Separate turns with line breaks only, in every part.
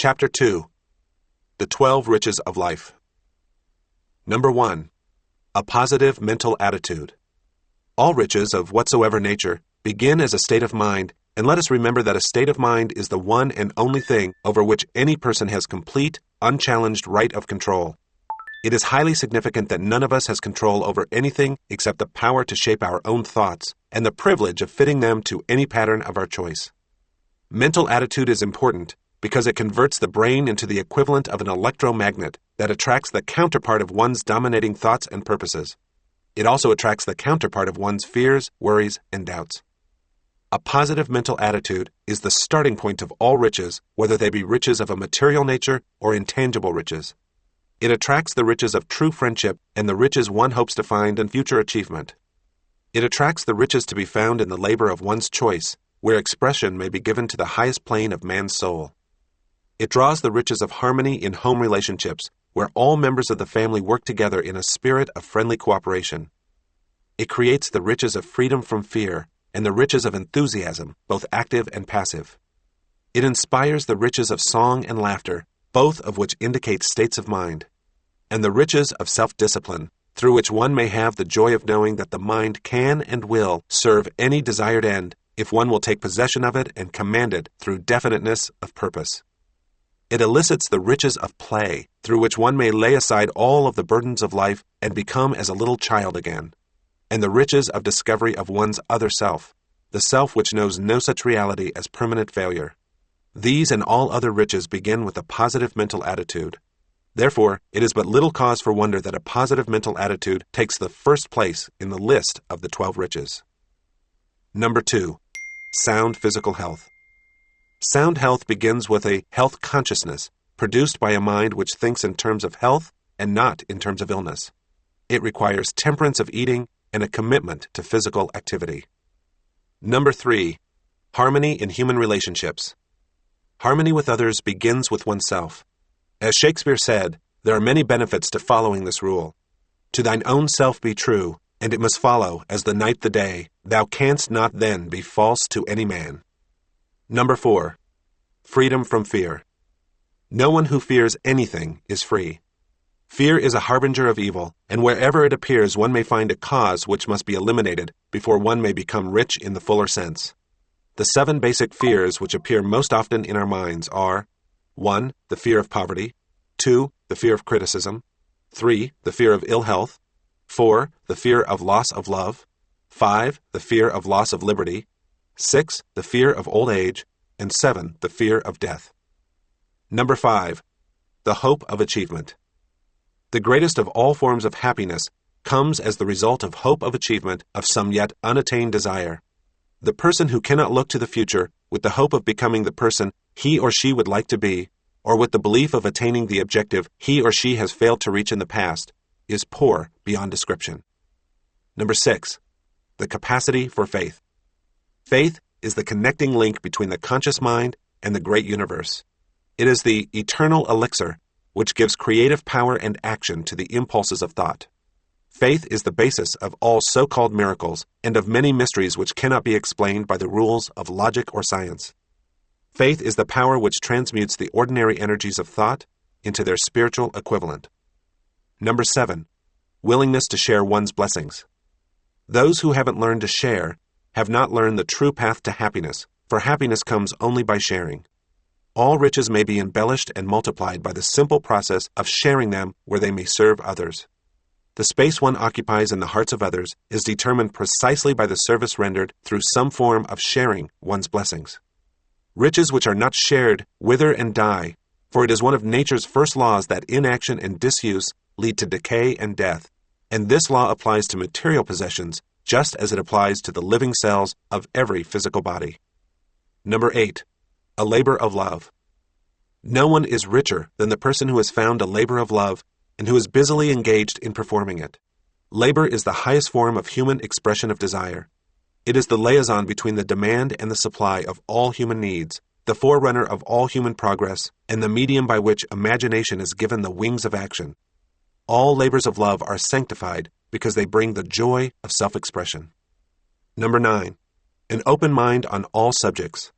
Chapter 2. The 12 Riches of Life. Number 1. A positive mental attitude. All riches of whatsoever nature begin as a state of mind, and let us remember that a state of mind is the one and only thing over which any person has complete, unchallenged right of control. It is highly significant that none of us has control over anything except the power to shape our own thoughts and the privilege of fitting them to any pattern of our choice. Mental attitude is important because it converts the brain into the equivalent of an electromagnet that attracts the counterpart of one's dominating thoughts and purposes. It also attracts the counterpart of one's fears, worries, and doubts. A positive mental attitude is the starting point of all riches, whether they be riches of a material nature or intangible riches. It attracts the riches of true friendship and the riches one hopes to find in future achievement. It attracts the riches to be found in the labor of one's choice, where expression may be given to the highest plane of man's soul. It draws the riches of harmony in home relationships, where all members of the family work together in a spirit of friendly cooperation. It creates the riches of freedom from fear and the riches of enthusiasm, both active and passive. It inspires the riches of song and laughter, both of which indicate states of mind, and the riches of self-discipline, through which one may have the joy of knowing that the mind can and will serve any desired end if one will take possession of it and command it through definiteness of purpose. It elicits the riches of play, through which one may lay aside all of the burdens of life and become as a little child again, and the riches of discovery of one's other self, the self which knows no such reality as permanent failure. These and all other riches begin with a positive mental attitude. Therefore, it is but little cause for wonder that a positive mental attitude takes the first place in the list of the 12 riches. Number 2. Sound physical health. Sound health begins with a health consciousness, produced by a mind which thinks in terms of health and not in terms of illness. It requires temperance of eating and a commitment to physical activity. Number 3. Harmony in human relationships. Harmony with others begins with oneself. As Shakespeare said, there are many benefits to following this rule. To thine own self be true, and it must follow, as the night the day, thou canst not then be false to any man. Number 4. Freedom from fear. No one who fears anything is free. Fear is a harbinger of evil, and wherever it appears one may find a cause which must be eliminated before one may become rich in the fuller sense. The 7 basic fears which appear most often in our minds are 1. The fear of poverty. 2. The fear of criticism. 3. The fear of ill health. 4. The fear of loss of love. 5. The fear of loss of liberty. 6. The fear of old age. And 7. The fear of death. Number 5. The hope of achievement. The greatest of all forms of happiness comes as the result of hope of achievement of some yet unattained desire. The person who cannot look to the future with the hope of becoming the person he or she would like to be, or with the belief of attaining the objective he or she has failed to reach in the past, is poor beyond description. Number 6. The capacity for faith. Faith is the connecting link between the conscious mind and the great universe. It is the eternal elixir which gives creative power and action to the impulses of thought. Faith is the basis of all so-called miracles and of many mysteries which cannot be explained by the rules of logic or science. Faith is the power which transmutes the ordinary energies of thought into their spiritual equivalent. Number 7. Willingness to share one's blessings. Those who haven't learned to share have not learned the true path to happiness, for happiness comes only by sharing. All riches may be embellished and multiplied by the simple process of sharing them where they may serve others. The space one occupies in the hearts of others is determined precisely by the service rendered through some form of sharing one's blessings. Riches which are not shared wither and die, for it is one of nature's first laws that inaction and disuse lead to decay and death, and this law applies to material possessions just as it applies to the living cells of every physical body. Number 8. A labor of love. No one is richer than the person who has found a labor of love and who is busily engaged in performing it. Labor is the highest form of human expression of desire. It is the liaison between the demand and the supply of all human needs, the forerunner of all human progress, and the medium by which imagination is given the wings of action. All labors of love are sanctified because they bring the joy of self-expression. Number 9. An open mind on all subjects.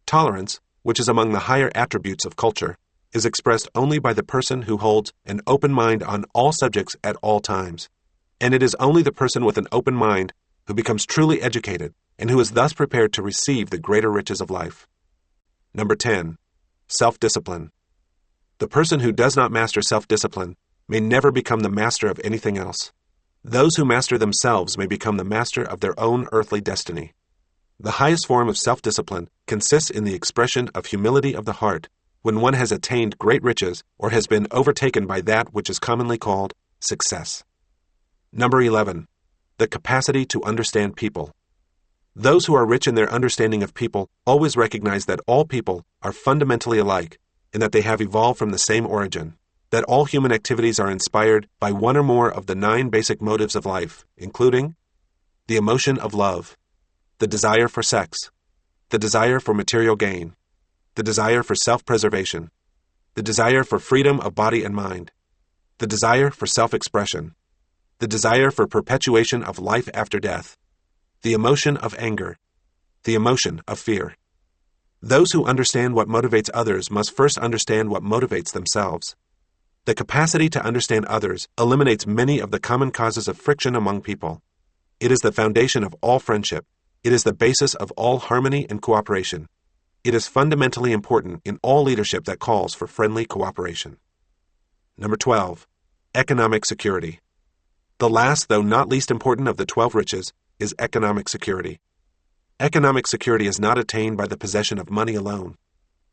Tolerance, which is among the higher attributes of culture, is expressed only by the person who holds an open mind on all subjects at all times. And it is only the person with an open mind who becomes truly educated and who is thus prepared to receive the greater riches of life. Number 10. Self-discipline. The person who does not master self-discipline may never become the master of anything else. Those who master themselves may become the master of their own earthly destiny. The highest form of self-discipline consists in the expression of humility of the heart when one has attained great riches or has been overtaken by that which is commonly called success. Number 11. The capacity to understand people. Those who are rich in their understanding of people always recognize that all people are fundamentally alike and that they have evolved from the same origin, that all human activities are inspired by one or more of the 9 basic motives of life, including the emotion of love, the desire for sex, the desire for material gain, the desire for self-preservation, the desire for freedom of body and mind, the desire for self-expression, the desire for perpetuation of life after death, the emotion of anger, the emotion of fear. Those who understand what motivates others must first understand what motivates themselves. The capacity to understand others eliminates many of the common causes of friction among people. It is the foundation of all friendship. It is the basis of all harmony and cooperation. It is fundamentally important in all leadership that calls for friendly cooperation. Number 12. Economic security. The last, though not least important of the 12 riches, is economic security. Economic security is not attained by the possession of money alone.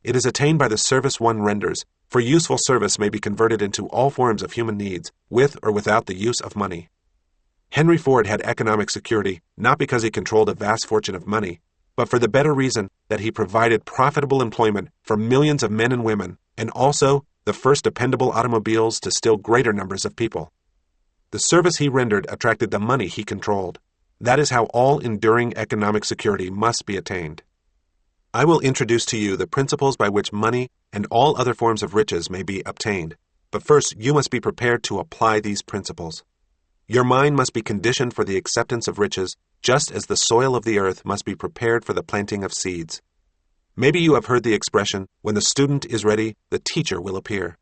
It is attained by the service one renders, for useful service may be converted into all forms of human needs, with or without the use of money. Henry Ford had economic security not because he controlled a vast fortune of money, but for the better reason that he provided profitable employment for millions of men and women, and also the first dependable automobiles to still greater numbers of people. The service he rendered attracted the money he controlled. That is how all enduring economic security must be attained. I will introduce to you the principles by which money and all other forms of riches may be obtained, but first you must be prepared to apply these principles. Your mind must be conditioned for the acceptance of riches, just as the soil of the earth must be prepared for the planting of seeds. Maybe you have heard the expression, when the student is ready, the teacher will appear.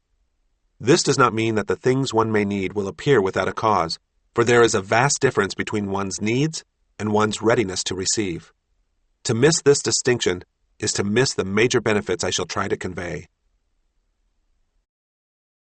This does not mean that the things one may need will appear without a cause, for there is a vast difference between one's needs and one's readiness to receive. To miss this distinction is to miss the major benefits I shall try to convey.